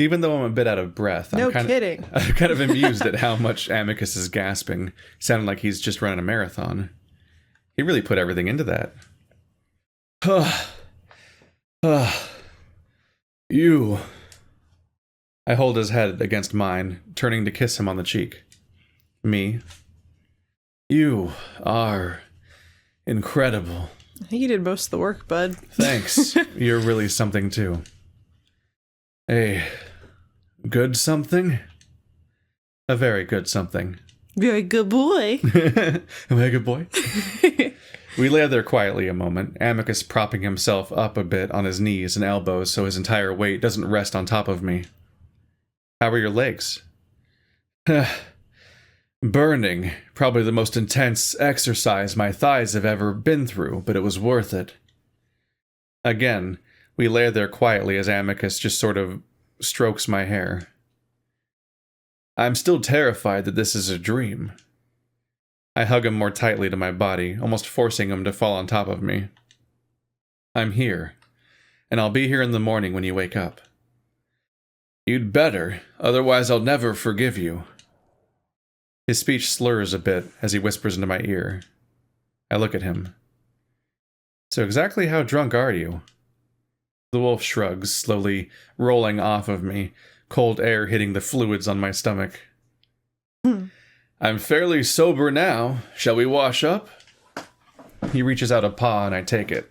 Even though I'm a bit out of breath, I'm kind of amused at how much Amicus is gasping, sounding like he's just running a marathon. He really put everything into that. You. I hold his head against mine, turning to kiss him on the cheek. Me. You are incredible. I think you did most of the work, bud. Thanks. You're really something too. A good something? A very good something. Very good boy. Am I a good boy? We lay there quietly a moment, Amicus propping himself up a bit on his knees and elbows so his entire weight doesn't rest on top of me. How are your legs? Burning. Probably the most intense exercise my thighs have ever been through, but it was worth it. Again, we lay there quietly as Amicus just sort of strokes my hair. I'm still terrified that this is a dream. I hug him more tightly to my body, almost forcing him to fall on top of me. I'm here, and I'll be here in the morning when you wake up. You'd better, otherwise I'll never forgive you. His speech slurs a bit as he whispers into my ear. I look at him. So exactly how drunk are you? The wolf shrugs, slowly rolling off of me, cold air hitting the fluids on my stomach. I'm fairly sober now. Shall we wash up? He reaches out a paw and I take it,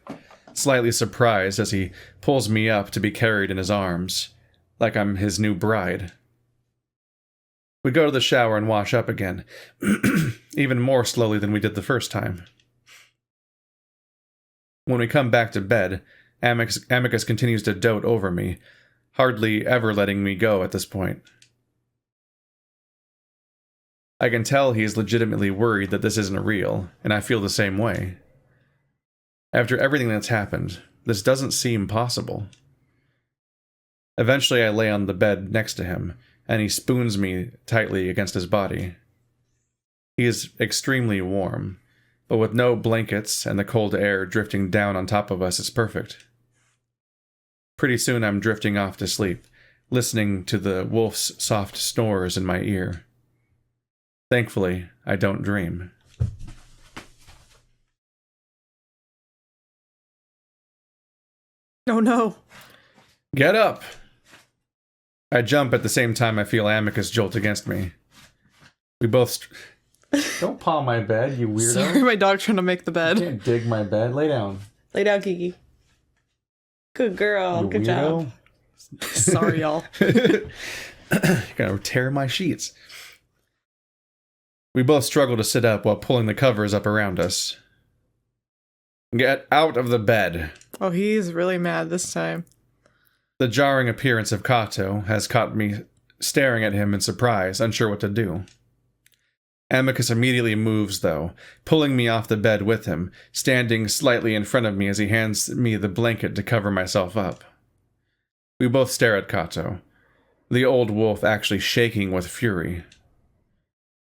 slightly surprised as he pulls me up to be carried in his arms, like I'm his new bride. We go to the shower and wash up again, even more slowly than we did the first time. When we come back to bed, Amicus continues to dote over me, hardly ever letting me go at this point. I can tell he's legitimately worried that this isn't real, and I feel the same way. After everything that's happened, this doesn't seem possible. Eventually I lay on the bed next to him, and he spoons me tightly against his body. He is extremely warm, but with no blankets and the cold air drifting down on top of us, it's perfect. Pretty soon I'm drifting off to sleep, listening to the wolf's soft snores in my ear. Thankfully, I don't dream. Oh no. Get up! I jump at the same time I feel Amicus jolt against me. We both... Don't paw my bed, you weirdo. Sorry, my dog trying to make the bed. You can't dig my bed. Lay down. Lay down, Kiki. Good girl. Good job. Sorry, y'all. You're gonna tear my sheets. We both struggle to sit up while pulling the covers up around us. Get out of the bed. Oh, he's really mad this time. The jarring appearance of Kato has caught me staring at him in surprise, unsure what to do. Amicus immediately moves, though, pulling me off the bed with him, standing slightly in front of me as he hands me the blanket to cover myself up. We both stare at Kato, the old wolf actually shaking with fury.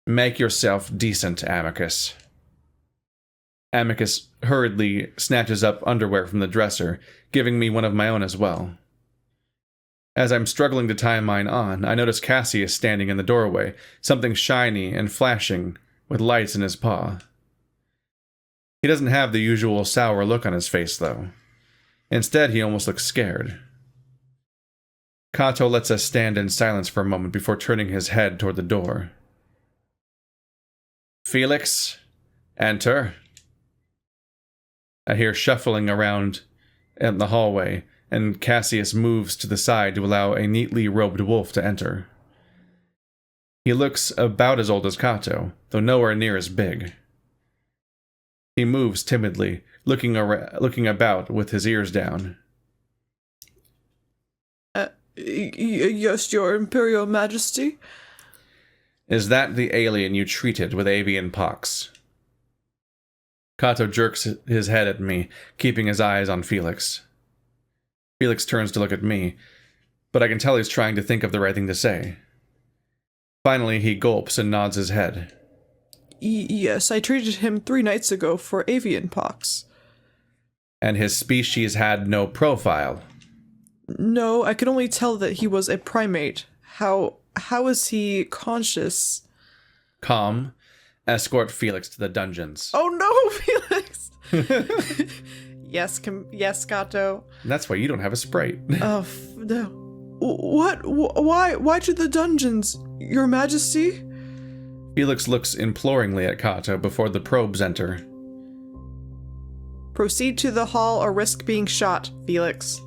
Make yourself decent, Amicus. Amicus hurriedly snatches up underwear from the dresser, giving me one of my own as well. As I'm struggling to tie mine on, I notice Cassius standing in the doorway, something shiny and flashing, with lights in his paw. He doesn't have the usual sour look on his face, though. Instead, he almost looks scared. Kato lets us stand in silence for a moment before turning his head toward the door. Felix, enter. I hear shuffling around in the hallway, and Cassius moves to the side to allow a neatly robed wolf to enter. He looks about as old as Kato, though nowhere near as big. He moves timidly, looking about with his ears down. Yes, your Imperial Majesty? Is that the alien you treated with avian pox? Kato jerks his head at me, keeping his eyes on Felix. Felix turns to look at me, but I can tell he's trying to think of the right thing to say. Finally, he gulps and nods his head. Yes, I treated him 3 nights ago for avian pox. And his species had no profile. No, I could only tell that he was a primate. How is he conscious? Calm. Escort Felix to the dungeons. Oh no, Felix! Yes, Kato. That's why you don't have a sprite. Oh, no. What? Why to the dungeons? Your Majesty? Felix looks imploringly at Kato before the probes enter. Proceed to the hall or risk being shot, Felix.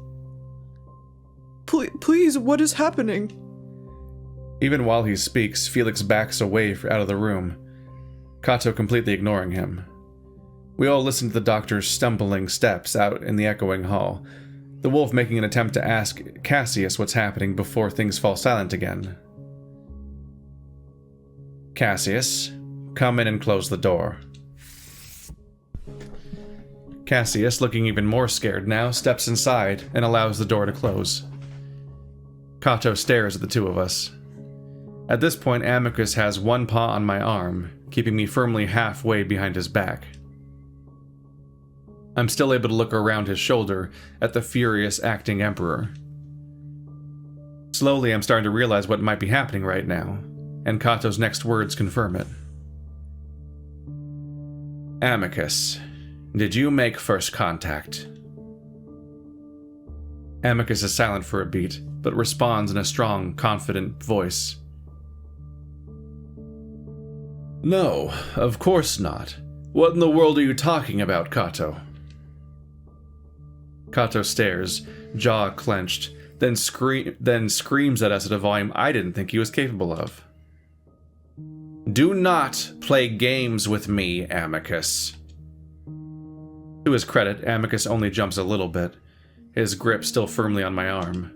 Please, what is happening? Even while he speaks, Felix backs away out of the room, Kato completely ignoring him. We all listen to the doctor's stumbling steps out in the echoing hall, the wolf making an attempt to ask Cassius what's happening before things fall silent again. Cassius, come in and close the door. Cassius, looking even more scared now, steps inside and allows the door to close. Kato stares at the two of us. At this point, Amicus has one paw on my arm, keeping me firmly halfway behind his back. I'm still able to look around his shoulder at the furious acting Emperor. Slowly, I'm starting to realize what might be happening right now, and Kato's next words confirm it. Amicus, did you make first contact? Amicus is silent for a beat, but responds in a strong, confident voice. No, of course not. What in the world are you talking about, Kato? Kato stares, jaw clenched, then screams at us at a volume I didn't think he was capable of. Do not play games with me, Amicus. To his credit, Amicus only jumps a little bit, his grip still firmly on my arm.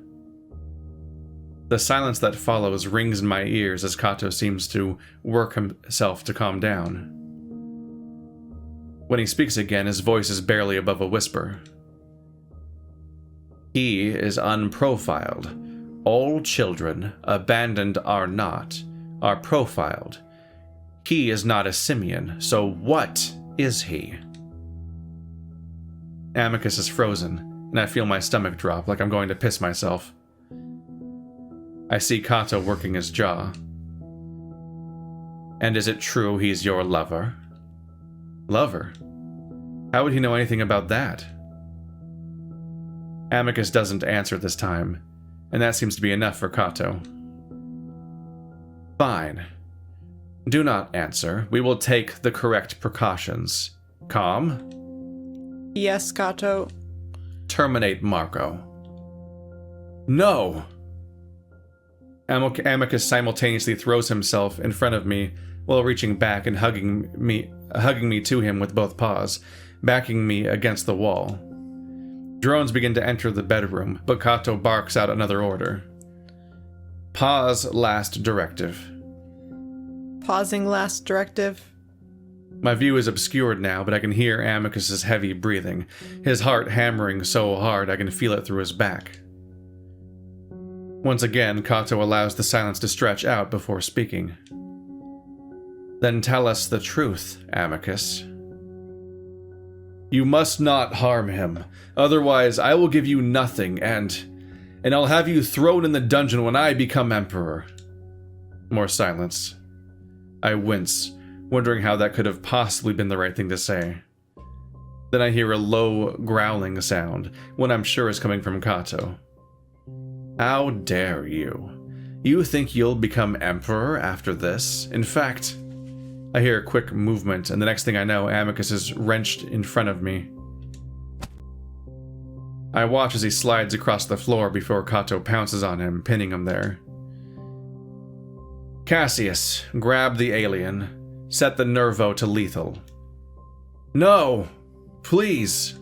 The silence that follows rings in my ears as Kato seems to work himself to calm down. When he speaks again, his voice is barely above a whisper. He is unprofiled. All children, abandoned or not, are profiled. He is not a simian, so what is he? Amicus is frozen, and I feel my stomach drop like I'm going to piss myself. I see Kato working his jaw. And is it true he's your lover? Lover? How would he know anything about that? Amicus doesn't answer this time, and that seems to be enough for Kato. Fine. Do not answer. We will take the correct precautions. Calm? Yes, Kato. Terminate Marrow. No! Amicus simultaneously throws himself in front of me while reaching back and hugging me to him with both paws, backing me against the wall. Drones begin to enter the bedroom, but Kato barks out another order. Pause last directive. Pausing last directive. My view is obscured now, but I can hear Amicus's heavy breathing, his heart hammering so hard I can feel it through his back. Once again, Kato allows the silence to stretch out before speaking. Then tell us the truth, Amicus. You must not harm him, otherwise I will give you nothing, and I'll have you thrown in the dungeon when I become Emperor. More silence. I wince, wondering how that could have possibly been the right thing to say. Then I hear a low, growling sound, one I'm sure is coming from Kato. How dare you? You think you'll become Emperor after this? In fact, I hear a quick movement, and the next thing I know, Amicus is wrenched in front of me. I watch as he slides across the floor before Kato pounces on him, pinning him there. Cassius, grab the alien. Set the Nervo to lethal. No! Please!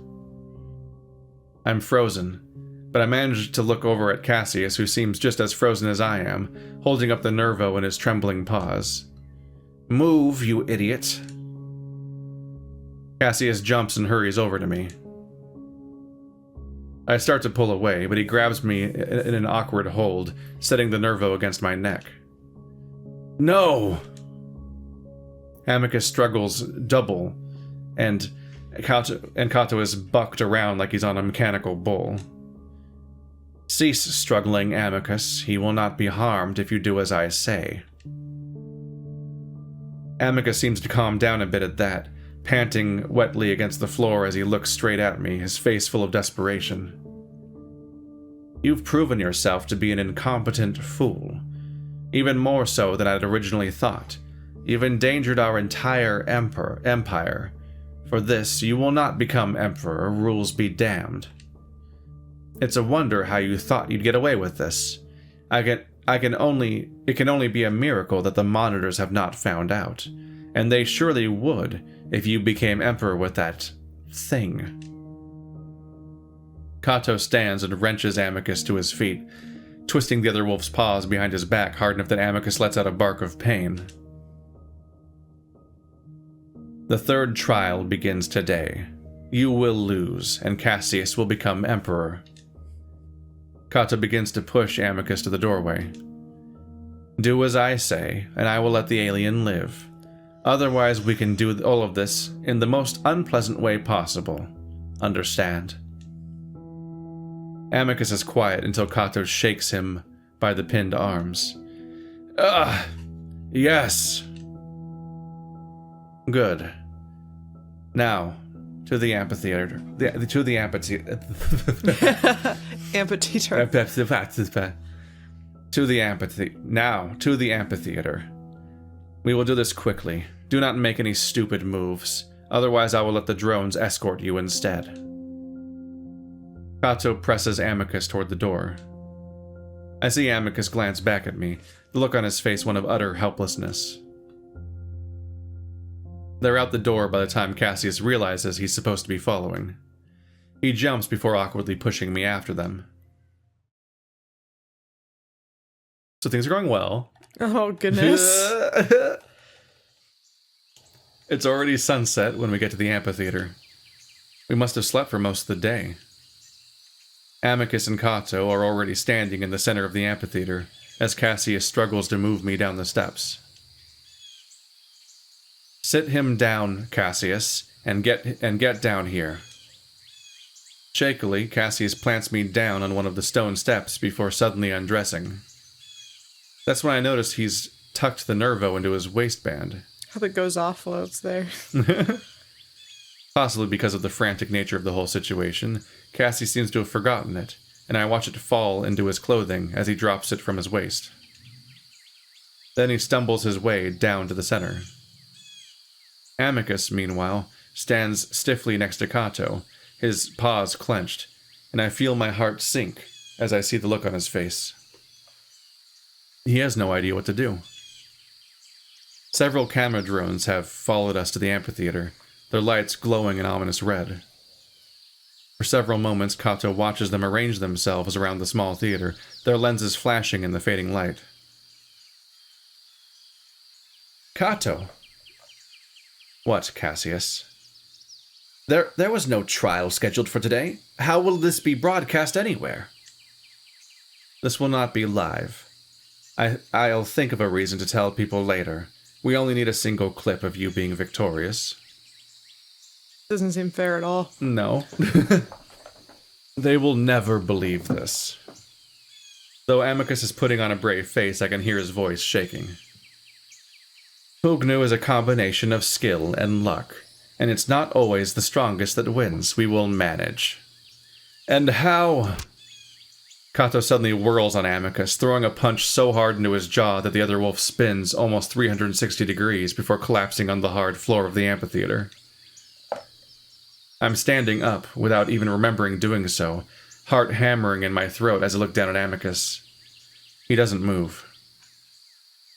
I'm frozen, but I manage to look over at Cassius, who seems just as frozen as I am, holding up the Nervo in his trembling paws. Move, you idiot. Cassius jumps and hurries over to me. I start to pull away, but he grabs me in an awkward hold, setting the Nervo against my neck. No! Amicus struggles double, and Kato is bucked around like he's on a mechanical bull. Cease struggling, Amicus. He will not be harmed if you do as I say. Amicus seems to calm down a bit at that, panting wetly against the floor as he looks straight at me, his face full of desperation. You've proven yourself to be an incompetent fool. Even more so than I'd originally thought. You've endangered our entire empire. For this, you will not become emperor, rules be damned. It's a wonder how you thought you'd get away with this. It can only be a miracle that the monitors have not found out. And they surely would if you became emperor with that thing. Kato stands and wrenches Amicus to his feet, twisting the other wolf's paws behind his back hard enough that Amicus lets out a bark of pain. The third trial begins today. You will lose, and Cassius will become emperor. Kato begins to push Amicus to the doorway. Do as I say, and I will let the alien live. Otherwise, we can do all of this in the most unpleasant way possible. Understand? Amicus is quiet until Kato shakes him by the pinned arms. Yes. Good. Now, to the amphitheater. To the amphitheater. Amphitheater. To the amphitheater. Now, to the amphitheater. We will do this quickly. Do not make any stupid moves. Otherwise, I will let the drones escort you instead. Kato presses Amicus toward the door. I see Amicus glance back at me, the look on his face one of utter helplessness. They're out the door by the time Cassius realizes he's supposed to be following. He jumps before awkwardly pushing me after them. So things are going well. Oh, goodness. It's already sunset when we get to the amphitheater. We must have slept for most of the day. Amicus and Kato are already standing in the center of the amphitheater as Cassius struggles to move me down the steps. Sit him down, Cassius, and get down here. Shakily, Cassius plants me down on one of the stone steps before suddenly undressing. That's when I notice he's tucked the Nervo into his waistband. Hope it goes off while it's there. Possibly because of the frantic nature of the whole situation, Cassie seems to have forgotten it, and I watch it fall into his clothing as he drops it from his waist. Then he stumbles his way down to the center. Amicus, meanwhile, stands stiffly next to Kato, his paws clenched, and I feel my heart sink as I see the look on his face. He has no idea what to do. Several camera drones have followed us to the amphitheater, their lights glowing an ominous red. For several moments, Kato watches them arrange themselves around the small theater, their lenses flashing in the fading light. Kato. What, Cassius? There was no trial scheduled for today. How will this be broadcast anywhere? This will not be live. I'll think of a reason to tell people later. We only need a single clip of you being victorious. Doesn't seem fair at all. No. They will never believe this. Though Amicus is putting on a brave face, I can hear his voice shaking. Pugnu is a combination of skill and luck, and it's not always the strongest that wins. We will manage. And how... Kato suddenly whirls on Amicus, throwing a punch so hard into his jaw that the other wolf spins almost 360 degrees before collapsing on the hard floor of the amphitheater. I'm standing up, without even remembering doing so, heart hammering in my throat as I look down at Amicus. He doesn't move.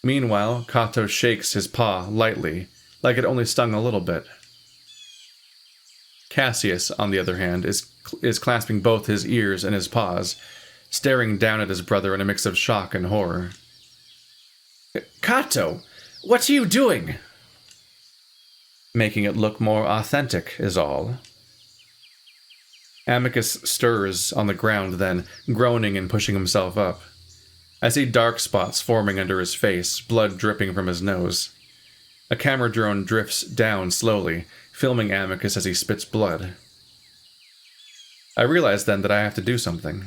Meanwhile, Kato shakes his paw lightly, like it only stung a little bit. Cassius, on the other hand, is clasping both his ears and his paws, staring down at his brother in a mix of shock and horror. Kato, what are you doing? Making it look more authentic is all. Amicus stirs on the ground then, groaning and pushing himself up. I see dark spots forming under his face, blood dripping from his nose. A camera drone drifts down slowly, filming Amicus as he spits blood. I realize then that I have to do something.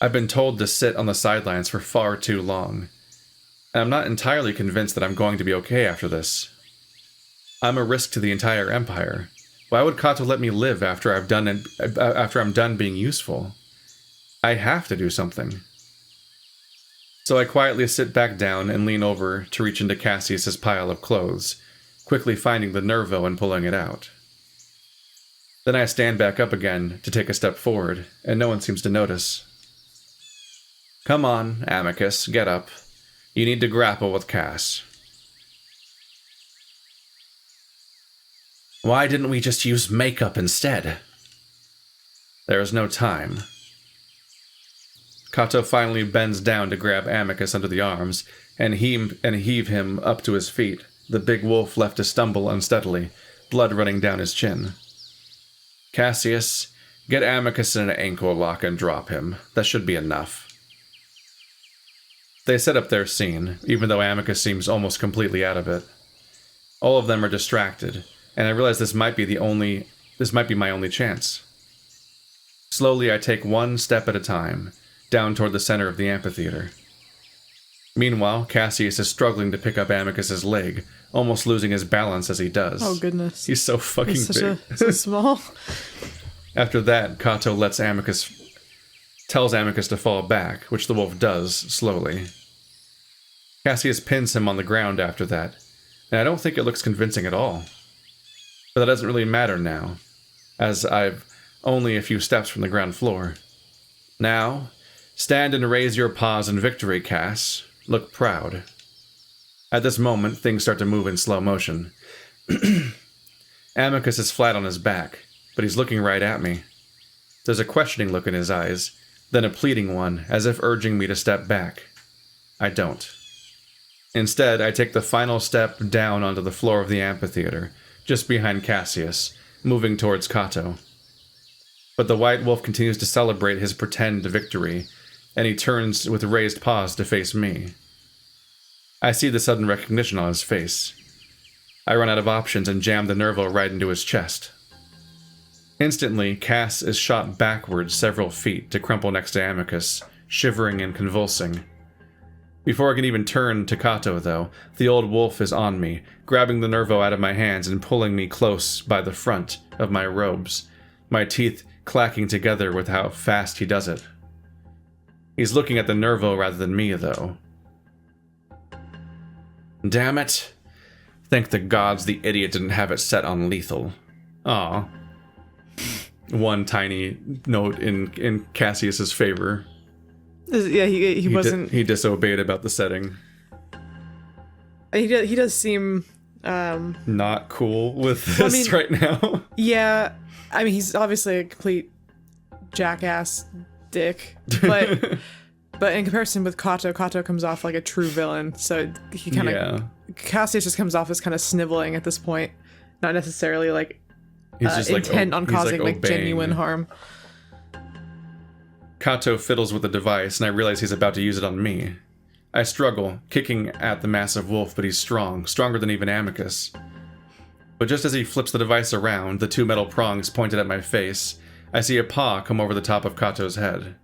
I've been told to sit on the sidelines for far too long, and I'm not entirely convinced that I'm going to be okay after this. I'm a risk to the entire Empire. Why would Kato let me live after I'm done being useful? I have to do something. So I quietly sit back down and lean over to reach into Cassius's pile of clothes, quickly finding the Nervo and pulling it out. Then I stand back up again to take a step forward, and no one seems to notice. Come on, Amicus, get up. You need to grapple with Cass. Why didn't we just use makeup instead? There is no time. Kato finally bends down to grab Amicus under the arms and heave him up to his feet, the big wolf left to stumble unsteadily, blood running down his chin. Cassius, get Amicus in an ankle lock and drop him. That should be enough. They set up their scene, even though Amicus seems almost completely out of it. All of them are distracted, and I realize this might be my only chance. Slowly, I take one step at a time, down toward the center of the amphitheater. Meanwhile, Cassius is struggling to pick up Amicus's leg, almost losing his balance as he does. Oh, goodness. He's so fucking big. So small. After that, Kato tells Amicus to fall back, which the wolf does, slowly. Cassius pins him on the ground after that, and I don't think it looks convincing at all. But that doesn't really matter now, as I've only a few steps from the ground floor. Now, stand and raise your paws in victory, Cass. Look proud. At this moment, things start to move in slow motion. Amicus is flat on his back, but he's looking right at me. There's a questioning look in his eyes, then a pleading one, as if urging me to step back. I don't. Instead, I take the final step down onto the floor of the amphitheater, just behind Cassius, moving towards Kato. But the white wolf continues to celebrate his pretend victory, and he turns with raised paws to face me. I see the sudden recognition on his face. I run out of options and jam the Nervo right into his chest. Instantly, Cass is shot backwards several feet to crumple next to Amicus, shivering and convulsing. Before I can even turn to Kato, though, the old wolf is on me, grabbing the Nervo out of my hands and pulling me close by the front of my robes, my teeth clacking together with how fast he does it. He's looking at the Nervo rather than me, though. Damn it. Thank the gods the idiot didn't have it set on lethal. Aw. One tiny note in Cassius's favor. Yeah, he wasn't... He disobeyed about the setting. He does seem... not cool with this right now. Yeah, I mean, he's obviously a complete jackass dick, but in comparison with Kato comes off like a true villain, so he kind of... Yeah. Cassius just comes off as kind of sniveling at this point, not necessarily like he's just intent on causing like genuine harm. Kato fiddles with the device, and I realize he's about to use it on me. I struggle, kicking at the massive wolf, but he's strong, stronger than even Amicus. But just as he flips the device around, the two metal prongs pointed at my face, I see a paw come over the top of Kato's head.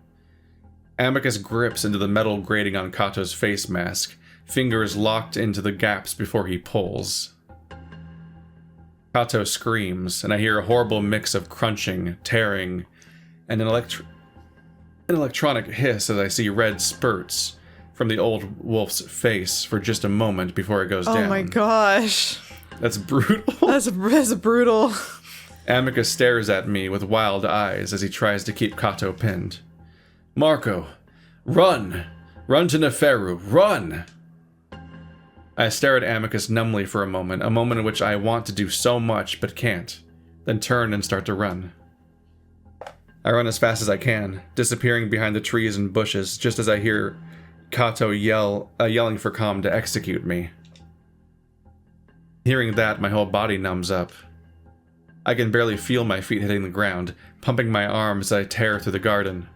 Amicus grips into the metal grating on Kato's face mask, fingers locked into the gaps before he pulls. Kato screams, and I hear a horrible mix of crunching, tearing, and an electronic hiss as I see red spurts from the old wolf's face for just a moment before it goes down. Oh my gosh. That's brutal. That's brutal. Amicus stares at me with wild eyes as he tries to keep Kato pinned. Marco, run! Run to Neferu, run! I stare at Amicus numbly for a moment in which I want to do so much but can't, then turn and start to run. I run as fast as I can, disappearing behind the trees and bushes just as I hear Kato yelling for Calm to execute me. Hearing that, my whole body numbs up. I can barely feel my feet hitting the ground, pumping my arms as I tear through the garden.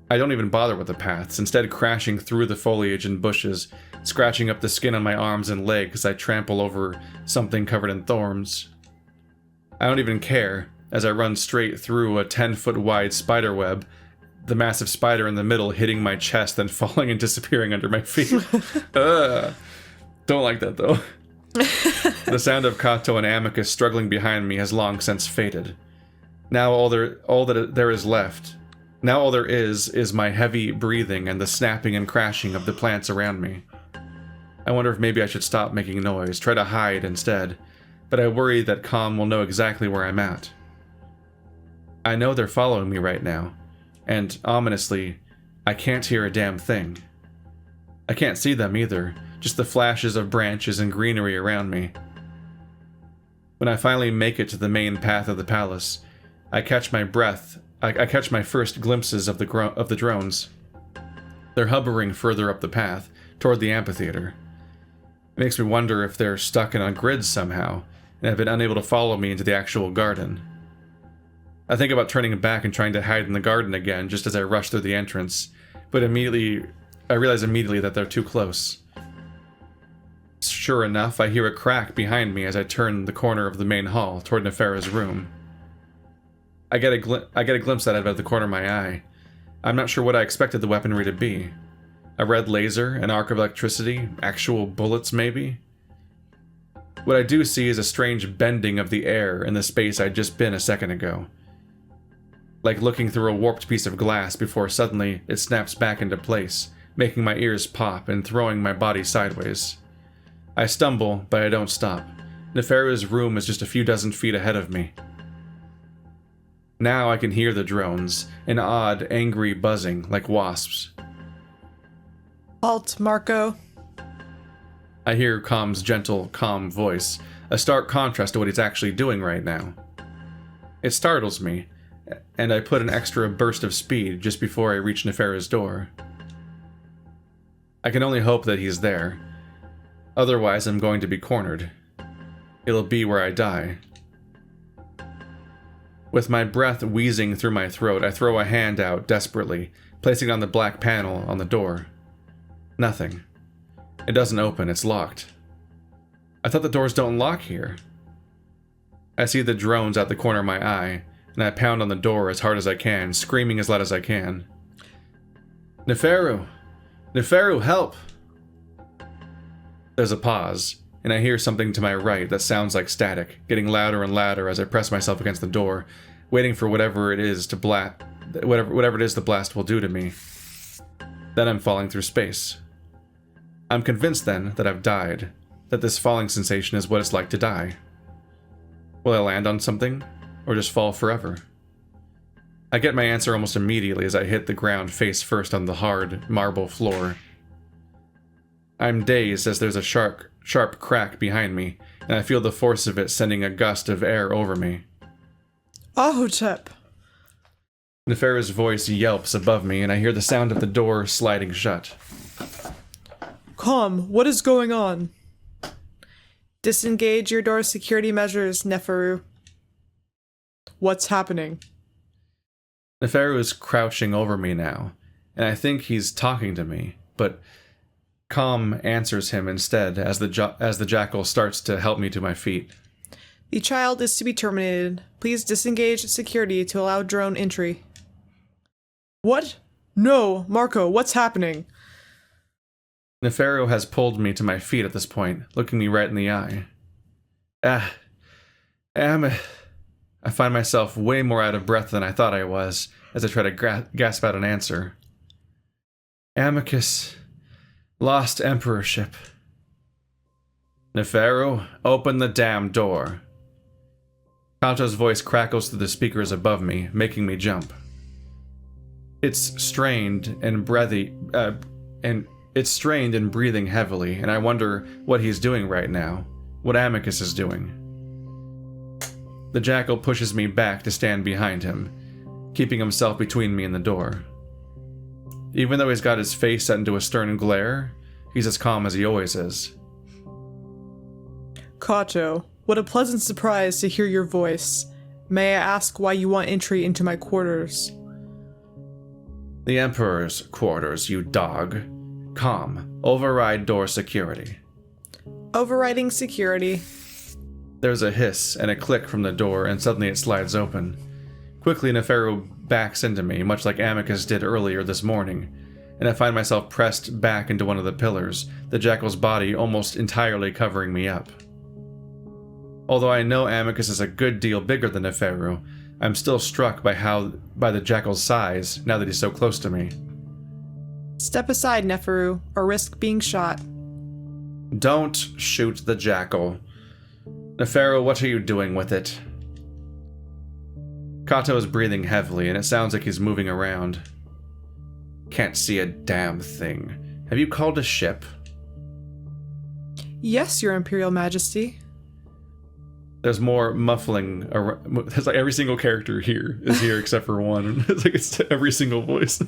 I don't even bother with the paths, instead crashing through the foliage and bushes, scratching up the skin on my arms and legs as I trample over something covered in thorns. I don't even care, as I run straight through a 10-foot wide spider web the massive spider in the middle hitting my chest, then falling and disappearing under my feet. Don't like that, though. The sound of Kato and Amicus struggling behind me has long since faded. Now all there is my heavy breathing and the snapping and crashing of the plants around me. I wonder if maybe I should stop making noise, try to hide instead, but I worry that Calm will know exactly where I'm at. I know they're following me right now, and ominously, I can't hear a damn thing. I can't see them either, just the flashes of branches and greenery around me. When I finally make it to the main path of the palace, I catch my breath. I catch my first glimpses of the drones. They're hovering further up the path, toward the amphitheater. It makes me wonder if they're stuck in a grid somehow, and have been unable to follow me into the actual garden. I think about turning back and trying to hide in the garden again just as I rush through the entrance, but I realize immediately that they're too close. Sure enough, I hear a crack behind me as I turn the corner of the main hall toward Neferu's room. I get a glimpse at it out of the corner of my eye. I'm not sure what I expected the weaponry to be. A red laser, an arc of electricity, actual bullets maybe? What I do see is a strange bending of the air in the space I'd just been a second ago. Like looking through a warped piece of glass before suddenly it snaps back into place, making my ears pop and throwing my body sideways. I stumble, but I don't stop. Neferu's room is just a few dozen feet ahead of me. Now I can hear the drones, an odd, angry buzzing like wasps. Halt, Marco. I hear Calm's gentle, calm voice, a stark contrast to what he's actually doing right now. It startles me, and I put an extra burst of speed just before I reach Neferu's door. I can only hope that he's there. Otherwise, I'm going to be cornered. It'll be where I die. With my breath wheezing through my throat, I throw a hand out desperately, placing it on the black panel on the door. Nothing. It doesn't open, it's locked. I thought the doors don't lock here. I see the drones out the corner of my eye, and I pound on the door as hard as I can, screaming as loud as I can. Neferu! Neferu, help! There's a pause, and I hear something to my right that sounds like static, getting louder and louder as I press myself against the door, waiting for whatever it is the blast will do to me. Then I'm falling through space. I'm convinced then that I've died, that this falling sensation is what it's like to die. Will I land on something, or just fall forever? I get my answer almost immediately as I hit the ground face first on the hard marble floor. I'm dazed as there's a sharp crack behind me, and I feel the force of it sending a gust of air over me. Ahotep! Neferu's voice yelps above me, and I hear the sound of the door sliding shut. Calm, what is going on? Disengage your door security measures, Neferu. What's happening? Neferu is crouching over me now, and I think he's talking to me, but Calm answers him instead as the jackal starts to help me to my feet. The child is to be terminated. Please disengage security to allow drone entry. What? No, Marco, what's happening? Neferu has pulled me to my feet at this point, looking me right in the eye. I find myself way more out of breath than I thought I was, as I try to gasp out an answer. Amicus, lost emperorship. Neferu, open the damn door. Kato's voice crackles through the speakers above me, making me jump. It's strained and breathing heavily, and I wonder what he's doing right now, what Amicus is doing. The jackal pushes me back to stand behind him, keeping himself between me and the door. Even though he's got his face set into a stern glare, he's as calm as he always is. Kato, what a pleasant surprise to hear your voice. May I ask why you want entry into my quarters? The Emperor's quarters, you dog. Calm. Override door security. Overriding security. There's a hiss and a click from the door, and suddenly it slides open. Quickly, Neferu backs into me, much like Amicus did earlier this morning, and I find myself pressed back into one of the pillars, the jackal's body almost entirely covering me up. Although I know Amicus is a good deal bigger than Neferu, I'm still struck by the jackal's size now that he's so close to me. Step aside, Neferu, or risk being shot. Don't shoot the jackal. Neferu, what are you doing with it? Kato is breathing heavily, and it sounds like he's moving around. Can't see a damn thing. Have you called a ship? Yes, Your Imperial Majesty. There's more muffling. There's like every single character here is here except for one. It's every single voice.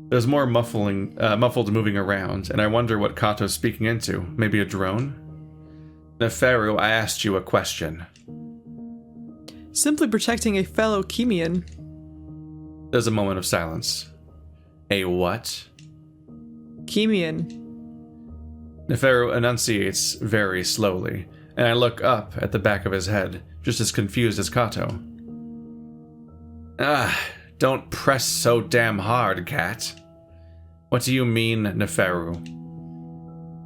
There's more muffled moving around, and I wonder what Kato's speaking into. Maybe a drone? Neferu, I asked you a question. Simply protecting a fellow Chemian. There's a moment of silence. A what? Chemian. Neferu enunciates very slowly, and I look up at the back of his head, just as confused as Kato. Don't press so damn hard, cat. What do you mean, Neferu?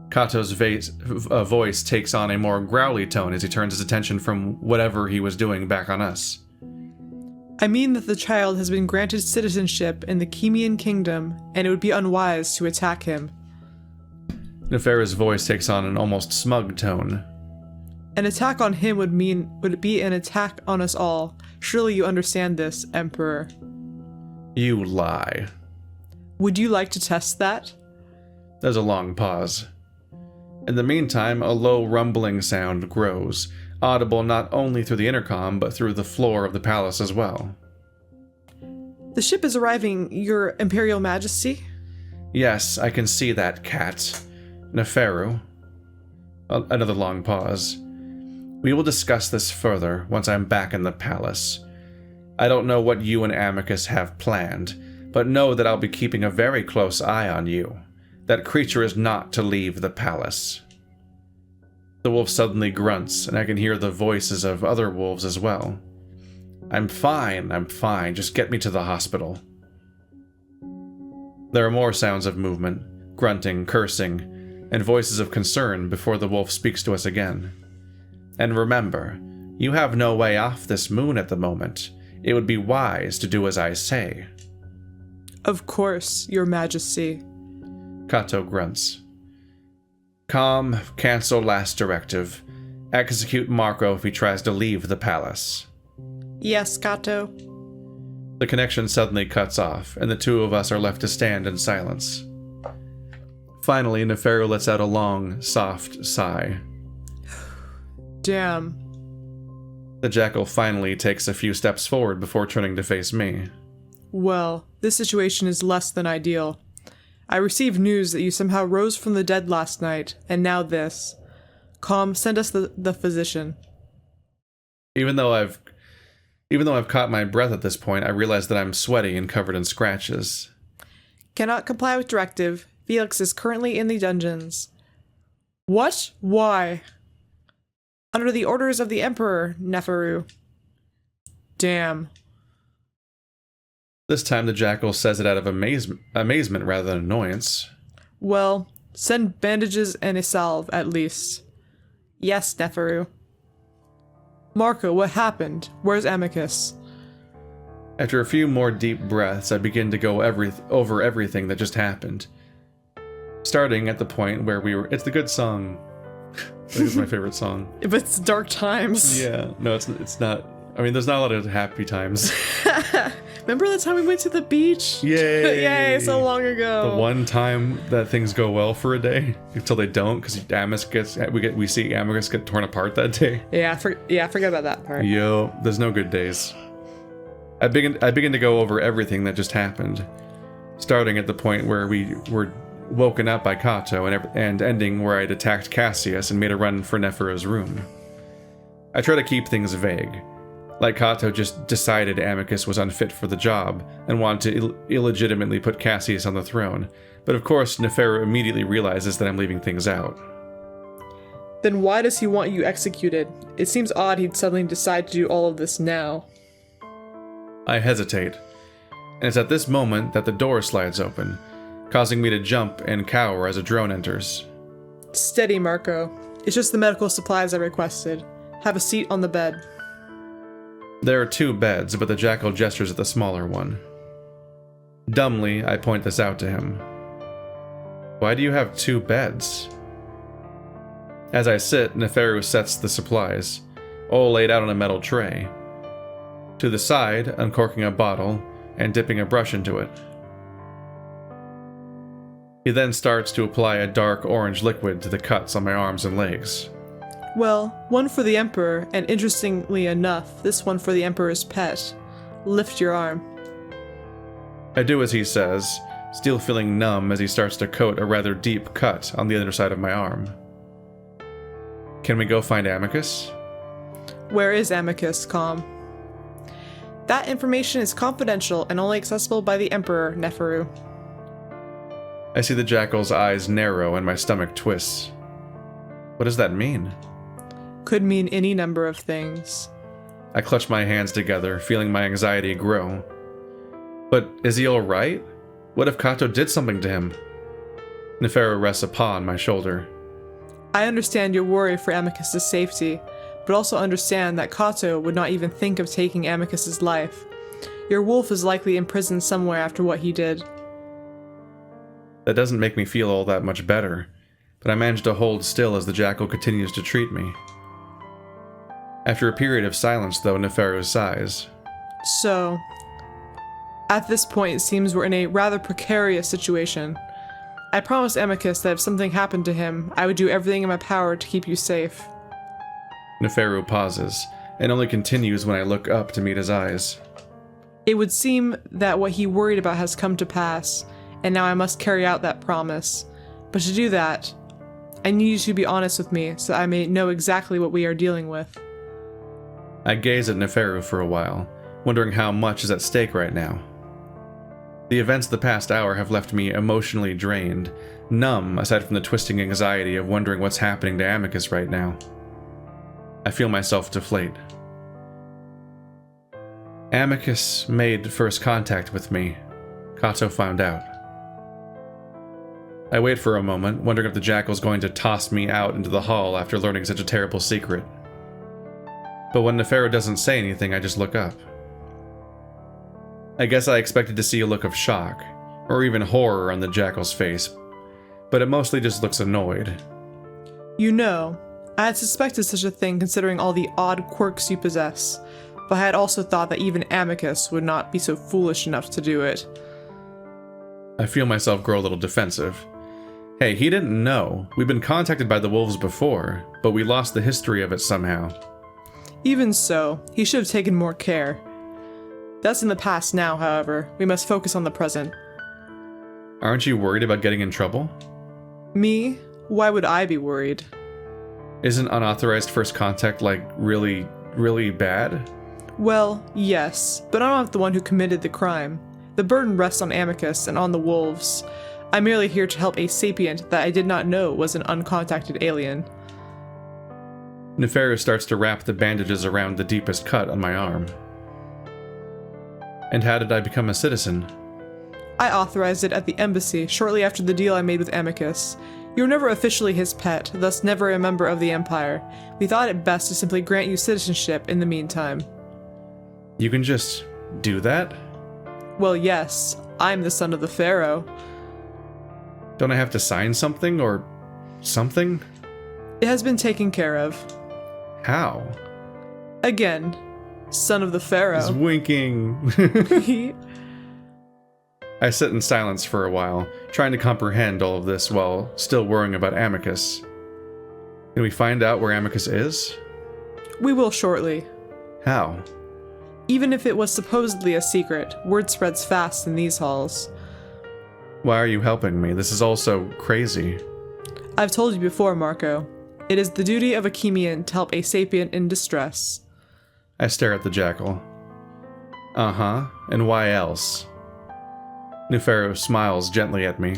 Kato's voice takes on a more growly tone as he turns his attention from whatever he was doing back on us. I mean that the child has been granted citizenship in the Chemian kingdom, and it would be unwise to attack him. Neferu's voice takes on an almost smug tone. An attack on him would be an attack on us all. Surely you understand this, Emperor. You lie. Would you like to test that? There's a long pause. In the meantime, a low rumbling sound grows, audible not only through the intercom, but through the floor of the palace as well. The ship is arriving, Your Imperial Majesty. Yes, I can see that, cat. Neferu. Another long pause. We will discuss this further once I'm back in the palace. I don't know what you and Amicus have planned, but know that I'll be keeping a very close eye on you. That creature is not to leave the palace. The wolf suddenly grunts, and I can hear the voices of other wolves as well. I'm fine, just get me to the hospital. There are more sounds of movement, grunting, cursing, and voices of concern before the wolf speaks to us again. And remember, you have no way off this moon at the moment. It would be wise to do as I say. Of course, Your Majesty. Kato grunts. Calm, cancel last directive. Execute Marrow if he tries to leave the palace. Yes, Kato. The connection suddenly cuts off, and the two of us are left to stand in silence. Finally, Neferu lets out a long, soft sigh. Damn. The jackal finally takes a few steps forward before turning to face me. Well, this situation is less than ideal. I received news that you somehow rose from the dead last night, and now this. Calm, send us the physician. Even though I've caught my breath at this point, I realize that I'm sweaty and covered in scratches. Cannot comply with directive. Felix is currently in the dungeons. What? Why? Under the orders of the Emperor, Neferu. Damn. This time the jackal says it out of amazement rather than annoyance. Well, send bandages and a salve, at least. Yes, Neferu. Marco, what happened? Where's Amicus? After a few more deep breaths, I begin to go over everything that just happened. Starting at the point where we were... It's the good song. I think it's my favorite song. But it's dark times. Yeah. No, it's not... I mean, there's not a lot of happy times. Remember the time we went to the beach? Yay! Yay, so long ago. The one time that things go well for a day until they don't, because we see Amicus get torn apart that day. Yeah, forget about that part. Yo, there's no good days. I begin to go over everything that just happened, starting at the point where we were woken up by Kato and ending where I'd attacked Cassius and made a run for Neferu's room. I try to keep things vague. Like Kato just decided Amicus was unfit for the job and wanted to illegitimately put Cassius on the throne, but of course Neferu immediately realizes that I'm leaving things out. Then why does he want you executed? It seems odd he'd suddenly decide to do all of this now. I hesitate, and it's at this moment that the door slides open, causing me to jump and cower as a drone enters. Steady, Marco. It's just the medical supplies I requested. Have a seat on the bed. There are 2 beds, but the jackal gestures at the smaller one. Dumbly, I point this out to him. Why do you have 2 beds? As I sit, Neferu sets the supplies, all laid out on a metal tray. To the side, uncorking a bottle and dipping a brush into it. He then starts to apply a dark orange liquid to the cuts on my arms and legs. Well, one for the Emperor, and interestingly enough, this one for the Emperor's pet. Lift your arm. I do as he says, still feeling numb as he starts to coat a rather deep cut on the other side of my arm. Can we go find Amicus? Where is Amicus, Calm? That information is confidential and only accessible by the Emperor, Neferu. I see the jackal's eyes narrow and my stomach twists. What does that mean? Could mean any number of things. I clutch my hands together, feeling my anxiety grow. But is he alright? What if Kato did something to him? Neferu rests upon my shoulder. I understand your worry for Amicus's safety, but also understand that Kato would not even think of taking Amicus's life. Your wolf is likely imprisoned somewhere after what he did. That doesn't make me feel all that much better, but I manage to hold still as the jackal continues to treat me. After a period of silence, though, Neferu sighs. So, at this point it seems we're in a rather precarious situation. I promised Amicus that if something happened to him, I would do everything in my power to keep you safe. Neferu pauses, and only continues when I look up to meet his eyes. It would seem that what he worried about has come to pass, and now I must carry out that promise. But to do that, I need you to be honest with me so I may know exactly what we are dealing with. I gaze at Neferu for a while, wondering how much is at stake right now. The events of the past hour have left me emotionally drained, numb aside from the twisting anxiety of wondering what's happening to Amicus right now. I feel myself deflate. Amicus made first contact with me. Kato found out. I wait for a moment, wondering if the jackal's going to toss me out into the hall after learning such a terrible secret. But when Neferu doesn't say anything, I just look up. I guess I expected to see a look of shock, or even horror on the jackal's face, but it mostly just looks annoyed. You know, I had suspected such a thing considering all the odd quirks you possess, but I had also thought that even Amicus would not be so foolish enough to do it. I feel myself grow a little defensive. Hey, he didn't know. We've been contacted by the wolves before, but we lost the history of it somehow. Even so, he should have taken more care. That's in the past now, however. We must focus on the present. Aren't you worried about getting in trouble? Me? Why would I be worried? Isn't unauthorized first contact, like, really, really bad? Well, yes, but I'm not the one who committed the crime. The burden rests on Amicus and on the wolves. I'm merely here to help a sapient that I did not know was an uncontacted alien. Neferu starts to wrap the bandages around the deepest cut on my arm. And how did I become a citizen? I authorized it at the embassy shortly after the deal I made with Amicus. You were never officially his pet, thus never a member of the Empire. We thought it best to simply grant you citizenship in the meantime. You can just do that? Well, yes. I'm the son of the Pharaoh. Don't I have to sign something or something? It has been taken care of. How? Again, son of the Pharaoh. He's winking. I sit in silence for a while, trying to comprehend all of this while still worrying about Amicus. Can we find out where Amicus is? We will shortly. How? Even if it was supposedly a secret, word spreads fast in these halls. Why are you helping me? This is all so crazy. I've told you before, Marco. It is the duty of a Chemian to help a sapient in distress. I stare at the jackal. Uh-huh, and why else? Neferu smiles gently at me.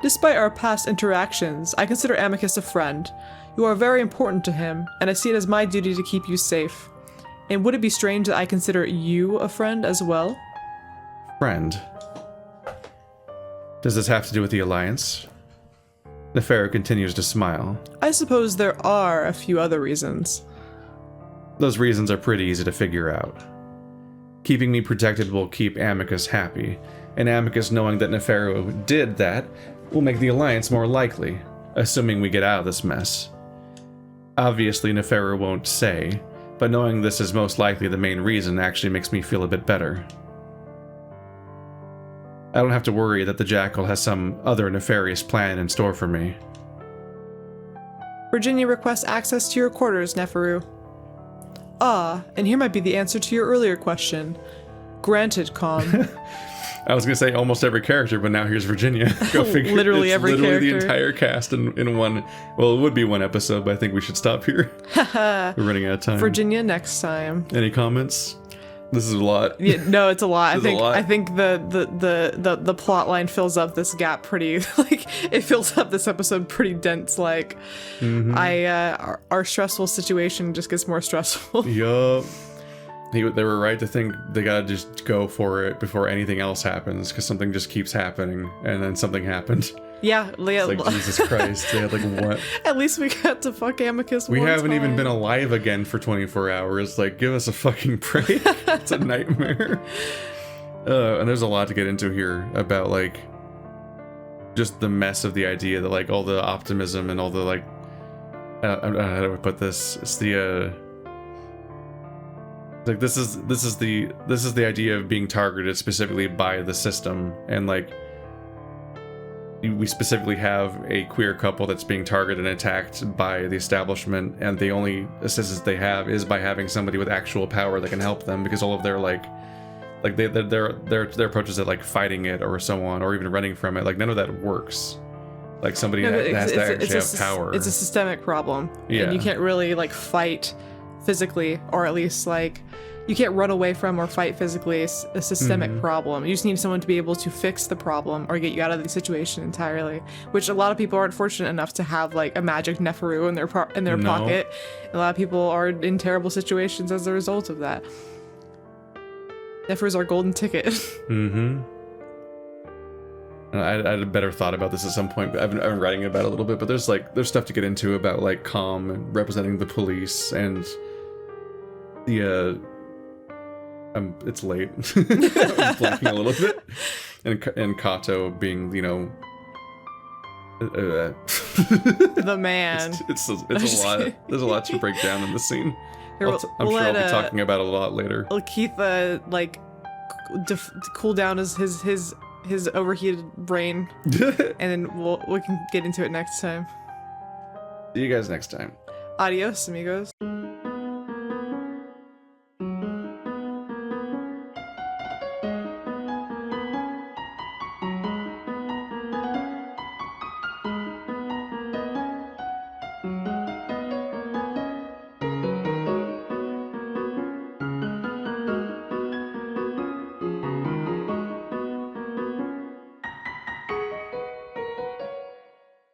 Despite our past interactions, I consider Amicus a friend. You are very important to him, and I see it as my duty to keep you safe. And would it be strange that I consider you a friend as well? Friend? Does this have to do with the Alliance? Neferu continues to smile. I suppose there are a few other reasons. Those reasons are pretty easy to figure out. Keeping me protected will keep Amicus happy, and Amicus knowing that Neferu did that will make the Alliance more likely, assuming we get out of this mess. Obviously, Neferu won't say, but knowing this is most likely the main reason actually makes me feel a bit better. I don't have to worry that the Jackal has some other nefarious plan in store for me. Virginia requests access to your quarters, Neferu. Ah, and here might be the answer to your earlier question. Granted, Calm. I was gonna say almost every character, but now here's Virginia. Go figure. Literally it's every literally character. the entire cast in one. Well, it would be one episode, but I think we should stop here. We're running out of time. Virginia next time. Any comments? This is a lot. Yeah, no, it's a lot. This is a lot. I think the plot line fills up this gap pretty like it fills up this episode pretty dense. Like our stressful situation just gets more stressful. Yup. They were right to think they gotta just go for it before anything else happens, because something just keeps happening, and then something happened. Yeah, It's like, Jesus Christ, they had like what? At least we got to fuck Amicus. We one haven't even time. been alive again for 24 hours. Like, give us a fucking break. It's a nightmare. And there's a lot to get into here about like just the mess of the idea that like all the optimism and all the like how do I put this? It's the like this is the idea of being targeted specifically by the system, and like we specifically have a queer couple that's being targeted and attacked by the establishment, and the only assistance they have is by having somebody with actual power that can help them, because all of their their approaches at like fighting it or so on, or even running from it, like none of that works. Like somebody has to actually have power. It's a systemic problem. Yeah. And you can't really like fight physically, or at least like you can't run away from or fight physically. It's a systemic problem. You just need someone to be able to fix the problem or get you out of the situation entirely, which a lot of people aren't fortunate enough to have like a magic Neferu in their pocket. A lot of people are in terrible situations as a result of that. Neferu's our golden ticket. I had a better thought about this at some point, but I've been writing about it a little bit, but there's stuff to get into about like Calm and representing the police, and the it's late. I'm blanking a little bit, and Kato being, you know, The man. it's a lot. There's a lot to break down in this scene. Here, I'm sure I'll be talking about it a lot later. Will Keith like cool down his overheated brain, and then we can get into it next time. See you guys next time. Adios, amigos.